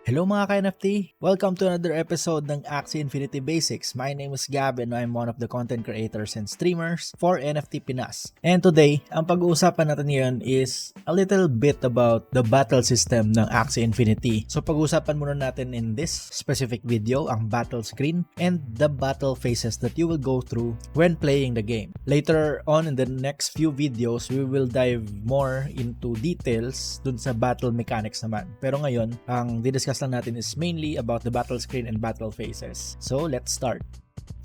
Hello mga ka-NFT! Welcome to another episode ng Axie Infinity Basics. My name is Gab and I'm one of the content creators and streamers for NFTPinas. And today, ang pag-uusapan natin ngayon is a little bit about the battle system ng Axie Infinity. So pag-uusapan muna natin in this specific video ang battle screen and the battle phases that you will go through when playing the game. Later on in the next few videos, we will dive more into details dun sa battle mechanics naman. Pero ngayon, ang didiscuss lang natin is mainly about the battle screen and battle phases. So, let's start.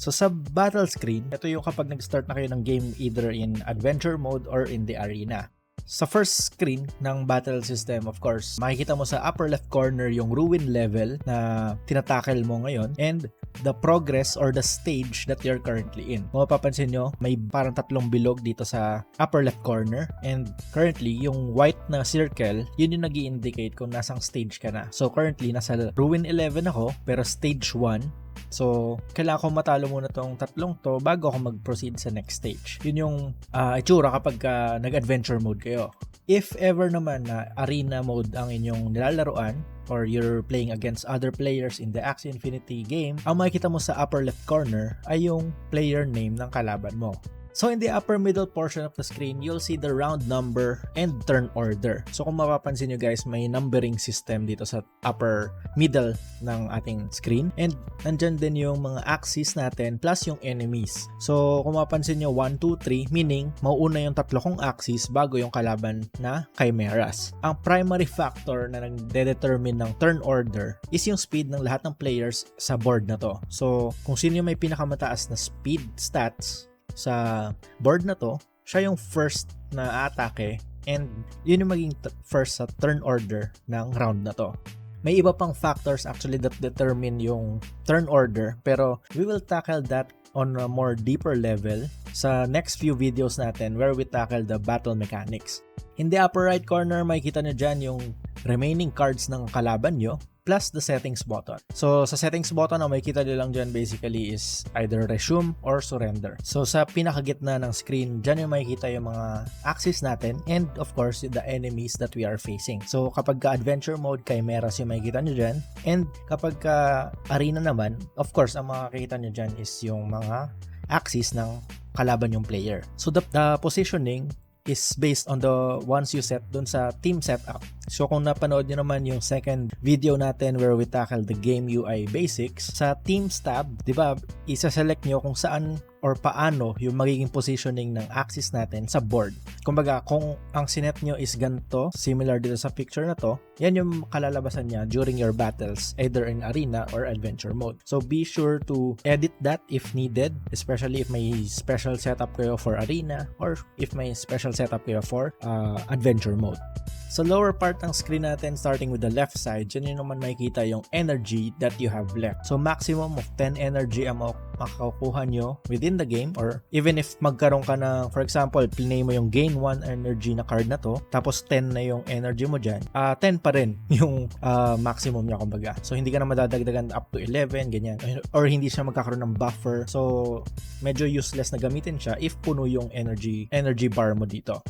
So, sa battle screen, ito yung kapag nag-start na kayo ng game either in adventure mode or in the arena. Sa first screen ng battle system, of course, makikita mo sa upper left corner yung ruin level na tinatackle mo ngayon and the progress or the stage that you're currently in. Kung mapapansin nyo, may parang tatlong bilog dito sa upper left corner and currently, yung white na circle, yun yung nag-i-indicate kung nasang stage ka na. So currently, nasa ruin 11 ako pero stage 1. So, kailangan ko matalo muna tong tatlong to bago ako mag-proceed sa next stage. Yun yung itsura kapag nag-adventure mode kayo. If ever naman na arena mode ang inyong nilalaroan or you're playing against other players in the Axie Infinity game, ang makikita mo sa upper left corner ay yung player name ng kalaban mo. So in the upper middle portion of the screen, you'll see the round number and turn order. So kung mapapansin nyo guys, may numbering system dito sa upper middle ng ating screen. And nandyan din yung mga axes natin plus yung enemies. So kung mapapansin nyo, 1, 2, 3, meaning mauuna yung tatlo kong axes bago yung kalaban na chimeras. Ang primary factor na nagde-determine ng turn order is yung speed ng lahat ng players sa board na to. So kung sino yung may pinakamataas na speed stats sa board na to, siya yung first na atake and yun yung maging first sa turn order ng round na to. May iba pang factors actually that determine yung turn order pero we will tackle that on a more deeper level sa next few videos natin where we tackle the battle mechanics. In the upper right corner, makikita nyo dyan yung remaining cards ng kalaban nyo plus the settings button. So, sa settings button, ang makikita nyo lang dyan basically is either resume or surrender. So, sa pinakagitna ng screen, dyan yung makikita yung mga axes natin and of course, the enemies that we are facing. So, kapag ka-adventure mode, chimeras yung makikita nyo dyan. And kapag ka-arena naman, of course, ang makikita nyo dyan is yung mga axes ng kalaban yung player. So, the positioning is based on the ones you set dun sa team setup. So kung napanood nyo naman yung second video natin where we tackle the game UI basics, sa teams tab, di ba, isa-select nyo kung saan or paano yung magiging positioning ng axis natin sa board. Kumbaga, kung ang sinet nyo is ganito, similar dito sa picture na to, yan yung kalalabasan niya during your battles, either in arena or adventure mode. So be sure to edit that if needed, especially if may special setup kayo for arena or if may special setup kayo for adventure mode. Sa lower part ng screen natin, starting with the left side, dyan yun naman makikita yung energy that you have left. So maximum of 10 energy ang makakukuha nyo within the game, or even if magkaroon ka na, for example, pinay mo yung gain 1 energy na card na to, tapos 10 na yung energy mo dyan, 10 pa rin yung maximum niya kumbaga. So hindi ka na madadagdagan up to 11, ganyan. Or hindi siya magkakaroon ng buffer. So medyo useless na gamitin siya if puno yung energy bar mo dito.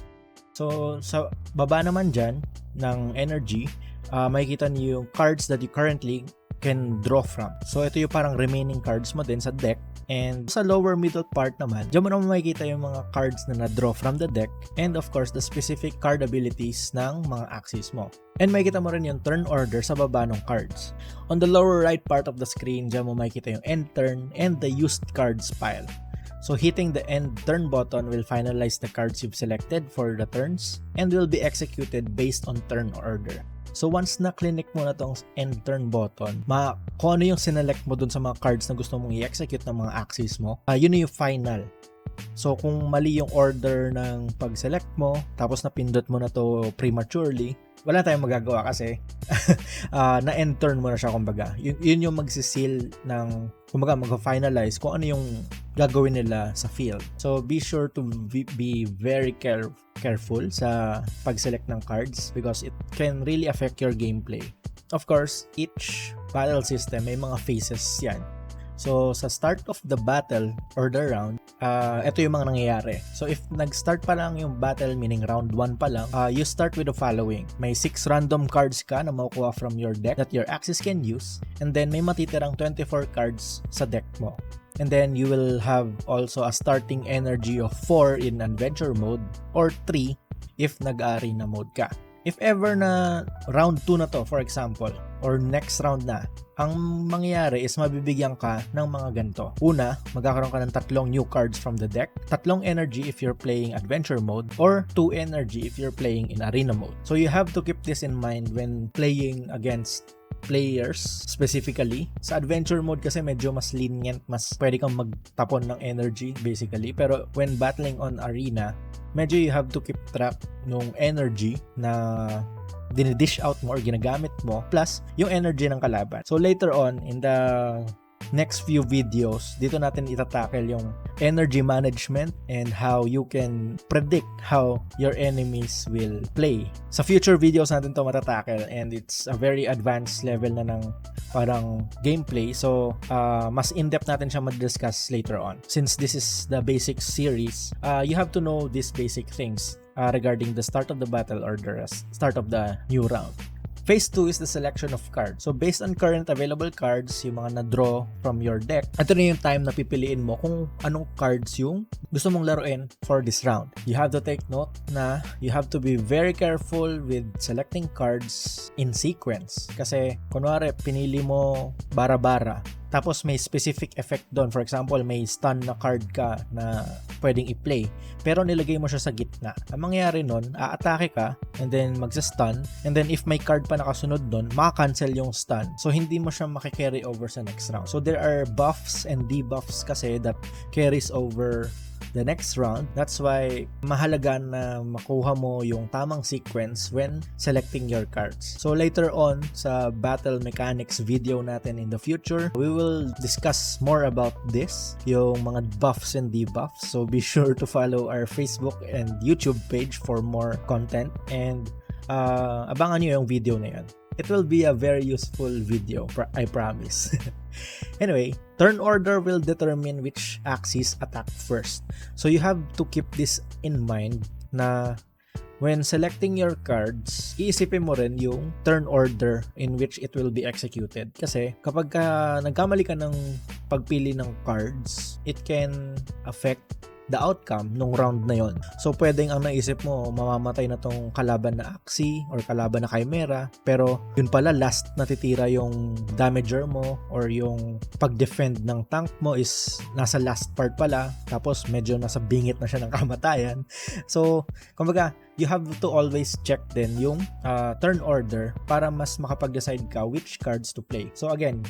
So, sa baba naman dyan ng energy, makikita niyo yung cards that you currently can draw from. So, ito yung parang remaining cards mo din sa deck. And sa lower middle part naman, dyan mo naman makikita yung mga cards na na-draw from the deck. And of course, the specific card abilities ng mga axes mo. And makikita mo rin yung turn order sa baba ng cards. On the lower right part of the screen, dyan mo makikita yung end turn and the used cards pile. So hitting the end turn button will finalize the cards you've selected for the turns and will be executed based on turn order. So once na-click mo na tong end turn button, kung ano yung sinelect mo dun sa mga cards na gusto mong i-execute ng mga axes mo, yun yung final. So kung mali yung order ng pag-select mo, tapos napindot mo na to prematurely, wala tayong magagawa kasi na-end turn mo na siya kumbaga. Yun yung magsisil ng, kumbaga mag-finalize kung ano yung gagawin nila sa field. So be sure to be very careful sa pag-select ng cards because it can really affect your gameplay. Of course, each battle system may mga phases yan. So, sa start of the battle or the round, ito yung mga nangyayari. So, if nag-start pa lang yung battle, meaning round 1 pa lang, you start with the following. May 6 random cards ka na makukuha from your deck that your Axies can use, and then may matitirang 24 cards sa deck mo. And then you will have also a starting energy of 4 in adventure mode or 3 if nag-arena mode ka. If ever na round 2 na to, for example, or next round na, ang mangyayari is mabibigyan ka ng mga ganito. Una, magkakaroon ka ng 3 new cards from the deck, 3 energy if you're playing adventure mode, or 2 energy if you're playing in arena mode. So you have to keep this in mind when playing against players specifically. Sa adventure mode kasi medyo mas lenient, mas pwede kang magtapon ng energy basically. Pero when battling on arena, medyo you have to keep track ng energy na dinidish out mo or ginagamit mo plus yung energy ng kalaban. So later on in the next few videos, dito natin itatackle yung energy management and how you can predict how your enemies will play. Sa future videos natin to matatackle and it's a very advanced level na ng parang gameplay. So, mas in-depth natin siya ma-discuss later on. Since this is the basic series, you have to know these basic things regarding the start of the battle or the start of the new round. Phase 2 is the selection of cards. So, based on current available cards, yung mga na-draw from your deck, ito na yung time na pipiliin mo kung anong cards yung gusto mong laruin for this round. You have to take note na you have to be very careful with selecting cards in sequence. Kasi, kunwari, pinili mo bara-bara, tapos may specific effect doon. For example, may stun na card ka na pwedeng i-play, pero nilagay mo siya sa gitna. Ang mangyayari nun, aatake ka, and then magsa-stun, and then if may card pa nakasunod doon, maka-cancel yung stun. So, hindi mo siya makikarry over sa next round. So, there are buffs and debuffs kasi that carries over the next round. That's why mahalaga na makuha mo yung tamang sequence when selecting your cards. So later on sa battle mechanics video natin in the future, we will discuss more about this, yung mga buffs and debuffs. So be sure to follow our Facebook and YouTube page for more content and abangan nyo yung video na yun. It will be a very useful video, I promise. Anyway, turn order will determine which axis attack first. So you have to keep this in mind na when selecting your cards, iisipin mo rin yung turn order in which it will be executed. Kasi kapag nagkamali ka ng pagpili ng cards, it can affect the outcome nung round na yon. So, pwedeng ang naisip mo, mamamatay na tong kalaban na Axie or kalaban na Chimera, pero yun pala, last natitira yung damager mo or yung pag-defend ng tank mo is nasa last part pala, tapos medyo nasa bingit na siya ng kamatayan. So, kumbaga, you have to always check din yung turn order para mas makapag-decide ka which cards to play. So again,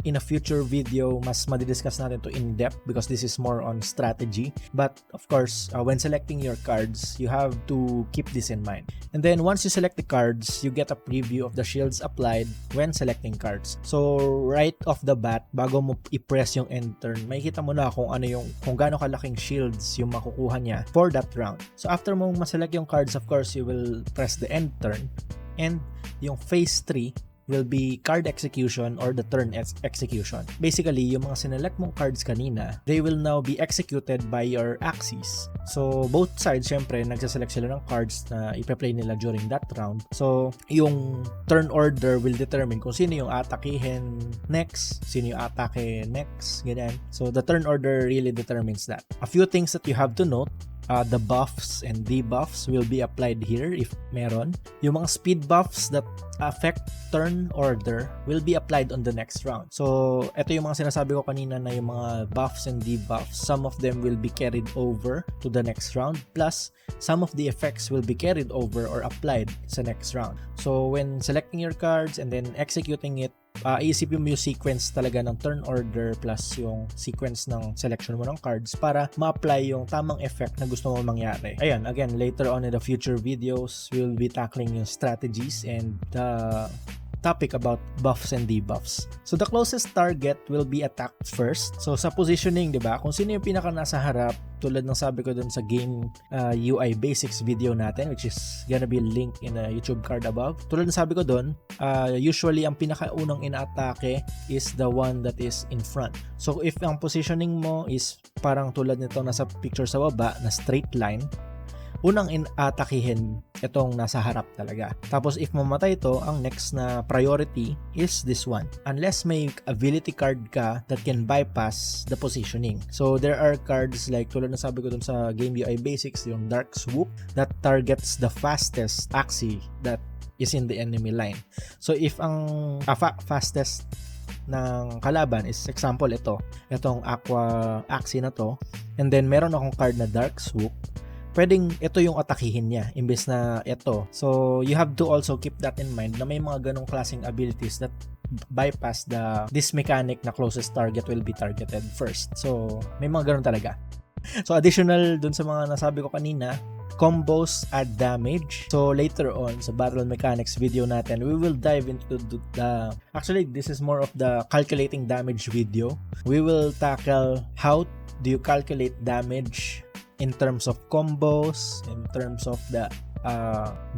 in a future video, mas madidiscuss natin to in depth because this is more on strategy. But of course, when selecting your cards, you have to keep this in mind. And then once you select the cards, you get a preview of the shields applied when selecting cards. So right off the bat, bago mo i-press yung end turn, makikita mo na kung gaano kalaking shields yung makukuha niya for that round. So after mo ma-select yung cards, of course, you will press the end turn, and yung phase 3 will be card execution or the turn execution. Basically, yung mga sinelect mong cards kanina, they will now be executed by your Axies. So, both sides, syempre, nagsaselect sila ng cards na ipe-play nila during that round. So, yung turn order will determine kung sino yung atakihin next, sino yung atake next, ganyan. So, the turn order really determines that. A few things that you have to note: the buffs and debuffs will be applied here if meron. Yung mga speed buffs that affect turn order will be applied on the next round. So, ito yung mga sinasabi ko kanina na yung mga buffs and debuffs, some of them will be carried over to the next round, plus some of the effects will be carried over or applied sa next round. So, when selecting your cards and then executing it, iisipin mo yung sequence talaga ng turn order plus yung sequence ng selection mo ng cards para ma-apply yung tamang effect na gusto mo mangyari. Ayan, again, later on in the future videos, we'll be tackling yung strategies and the topic about buffs and debuffs. So the closest target will be attacked first. So sa positioning, 'di ba? Kung sino yung pinaka nasa harap tulad ng sabi ko dun sa game UI basics video natin, which is gonna be linked in a YouTube card above. Tulad ng sabi ko dun, usually ang pinakaunang inaatake is the one that is in front. So if ang positioning mo is parang tulad nito nasa picture sa baba na straight line, unang inatakihin itong nasa harap talaga. Tapos if mamatay ito, ang next na priority is this one. Unless may ability card ka that can bypass the positioning. So there are cards like tulad na sabi ko dun sa game UI basics, yung Dark Swoop that targets the fastest Axie that is in the enemy line. So if ang fastest ng kalaban is example itong Aqua Axie na to, and then meron akong card na Dark Swoop, pwedeng ito yung atakihin niya imbes na ito. So you have to also keep that in mind na may mga ganong klaseng abilities that bypass this mechanic na closest target will be targeted first. So may mga ganon talaga. So additional dun sa mga nasabi ko kanina, combos add damage. So later on sa battle mechanics video natin, we will dive into actually this is more of the calculating damage video. We will tackle how do you calculate damage in terms of combos, in terms of the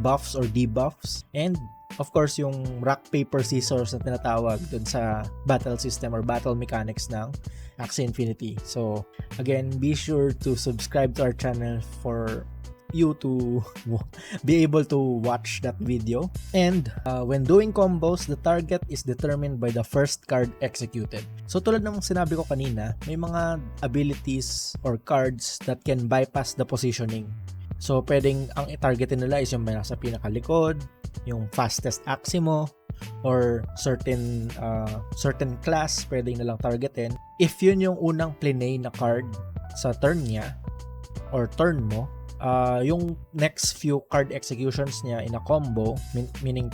buffs or debuffs, and of course yung rock, paper, scissors na tinatawag dun sa battle system or battle mechanics ng Axie Infinity. So again, be sure to subscribe to our channel for you to be able to watch that video. And when doing combos, the target is determined by the first card executed. So tulad ng sinabi ko kanina, may mga abilities or cards that can bypass the positioning. So pwedeng ang i-targetin nila is yung nasa pinakalikod, yung fastest Axie mo, or certain class pwedeng nalang targetin. If yun yung unang play na card sa turn niya or turn mo, yung next few card executions niya in a combo, meaning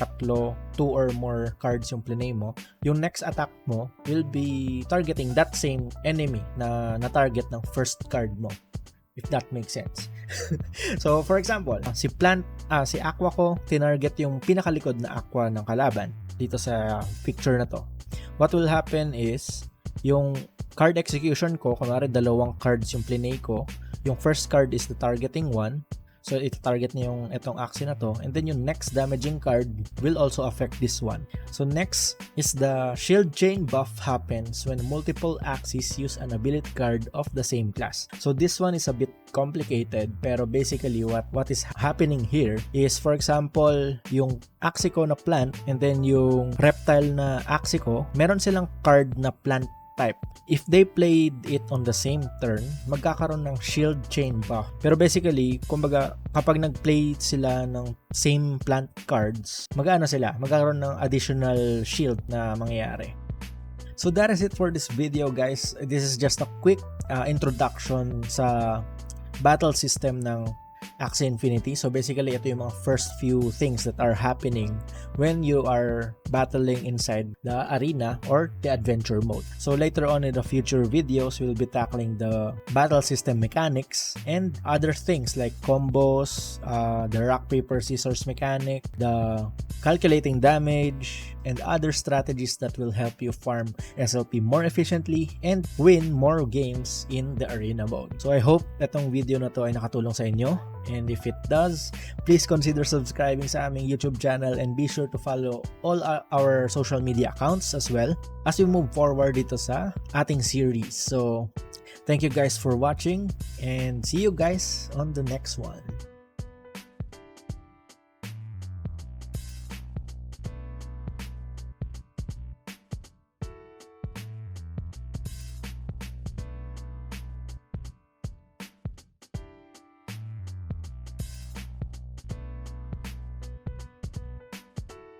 two or more cards yung play mo, yung next attack mo will be targeting that same enemy na target ng first card mo, if that makes sense. So for example, si Aqua ko, tinarget yung pinakalikod na Aqua ng kalaban dito sa picture na to. What will happen is yung card execution ko, kunwari dalawang cards yung play ko, yung first card is the targeting one, so ito-target niya yung itong Axie na to, and then yung next damaging card will also affect this one. So next is the shield chain buff happens when multiple Axies use an ability card of the same class. So this one is a bit complicated, pero basically what is happening here is, for example, yung Axie ko na plant and then yung reptile na Axie ko, meron silang card na plant type. If they played it on the same turn, magkakaroon ng shield chain buff. Pero basically, kumbaga, kapag nag-play sila ng same plant cards, magkakaroon ng additional shield na mangyayari. So that is it for this video, guys. This is just a quick introduction sa battle system ng Axie Infinity. So basically, ito yung mga first few things that are happening when you are battling inside the arena or the adventure mode. So later on in the future videos, we'll be tackling the battle system mechanics and other things like combos, the rock, paper, scissors mechanic, the calculating damage, and other strategies that will help you farm SLP more efficiently and win more games in the arena mode. So I hope itong video na to ay nakatulong sa inyo. And if it does, please consider subscribing sa aming YouTube channel and be sure to follow all our social media accounts as well as we move forward dito sa ating series. So thank you guys for watching and see you guys on the next one.